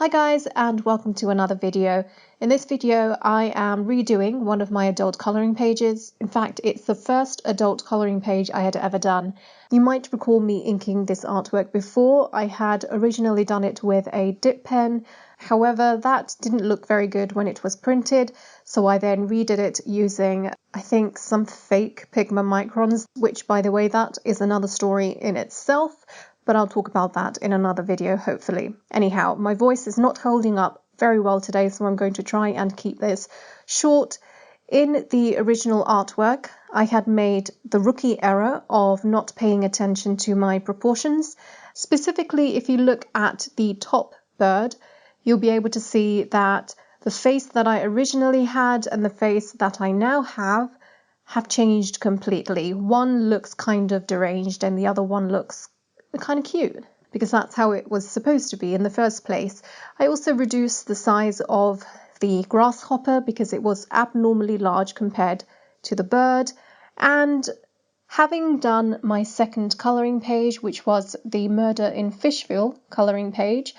Hi guys, and welcome to another video. In this video I am redoing one of my adult colouring pages. In fact, it's the first adult colouring page I had ever done. You might recall me inking this artwork before. I had originally done it with a dip pen. However, that didn't look very good when it was printed, so I then redid it using, I think, some fake Pigma microns, which, by the way, that is another story in itself. But I'll talk about that in another video, hopefully. Anyhow, my voice is not holding up very well today, so I'm going to try and keep this short. In the original artwork, I had made the rookie error of not paying attention to my proportions. Specifically, if you look at the top bird, you'll be able to see that the face that I originally had and the face that I now have changed completely. One looks kind of deranged and the other one looks kind of cute, because that's how it was supposed to be in the first place. I also reduced the size of the grasshopper because it was abnormally large compared to the bird. And having done my second colouring page, which was the Murder in Fishville colouring page,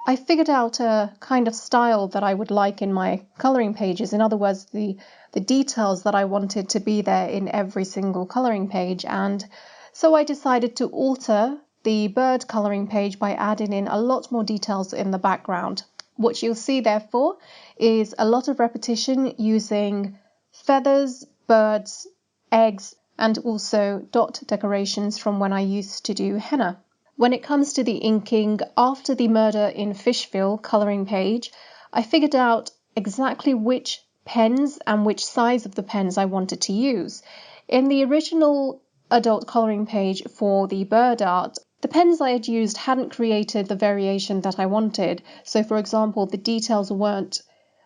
I figured out a kind of style that I would like in my colouring pages. In other words, the details that I wanted to be there in every single colouring page. And so I decided to alter the bird colouring page by adding in a lot more details in the background. What you'll see, therefore, is a lot of repetition using feathers, birds, eggs, and also dot decorations from when I used to do henna. When it comes to the inking, after the Murder in Fishville colouring page, I figured out exactly which pens and which size of the pens I wanted to use. In the original adult colouring page for the bird art, the pens I had used hadn't created the variation that I wanted. So, for example, the details weren't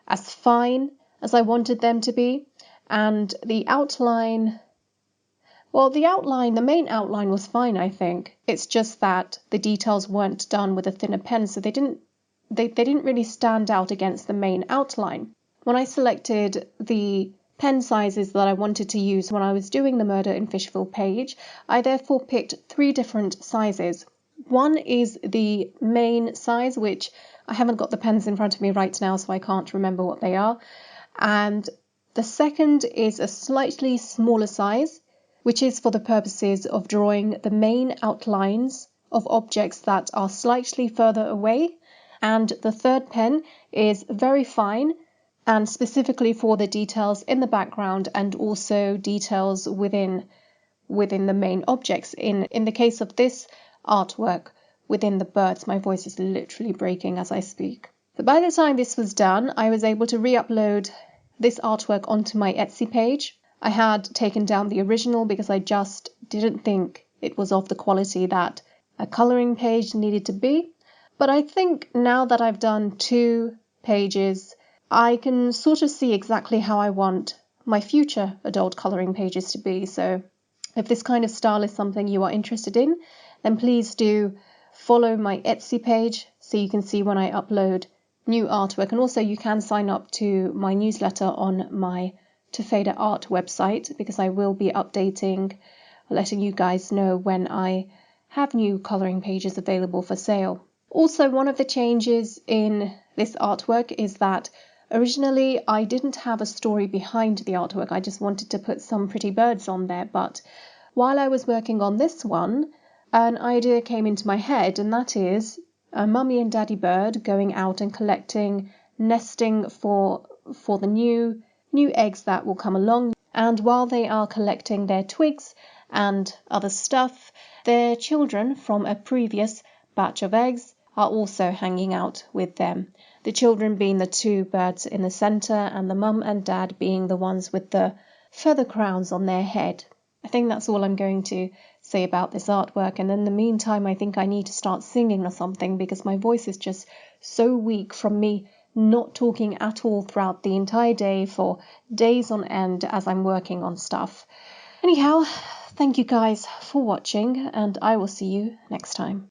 as fine as I wanted them to be, and the outline, well, the main outline was fine, I think. It's just that the details weren't done with a thinner pen, so they didn't really stand out against the main outline. When I selected the pen sizes that I wanted to use when I was doing the Murder in Fishville page, I therefore picked 3 different sizes. One is the main size, which I haven't got the pens in front of me right now, so I can't remember what they are. And the second is a slightly smaller size, which is for the purposes of drawing the main outlines of objects that are slightly further away. And the third pen is very fine, and specifically for the details in the background and also details within the main objects. In the case of this artwork, within the birds. My voice is literally breaking as I speak. But by the time this was done, I was able to re-upload this artwork onto my Etsy page. I had taken down the original because I just didn't think it was of the quality that a colouring page needed to be. But I think now that I've done 2 pages, I can sort of see exactly how I want my future adult colouring pages to be. So if this kind of style is something you are interested in, then please do follow my Etsy page so you can see when I upload new artwork. And also you can sign up to my newsletter on my Tafeda Art website, because I will be updating, letting you guys know when I have new colouring pages available for sale. Also, one of the changes in this artwork is that originally I didn't have a story behind the artwork. I just wanted to put some pretty birds on there. But while I was working on this one, an idea came into my head, and that is a mummy and daddy bird going out and collecting, nesting for the new eggs that will come along. And while they are collecting their twigs and other stuff, their children from a previous batch of eggs are also hanging out with them. The children being the 2 birds in the centre, and the mum and dad being the ones with the feather crowns on their head. I think that's all I'm going to say about this artwork, and in the meantime I think I need to start singing or something, because my voice is just so weak from me not talking at all throughout the entire day for days on end as I'm working on stuff. Anyhow, thank you guys for watching, and I will see you next time.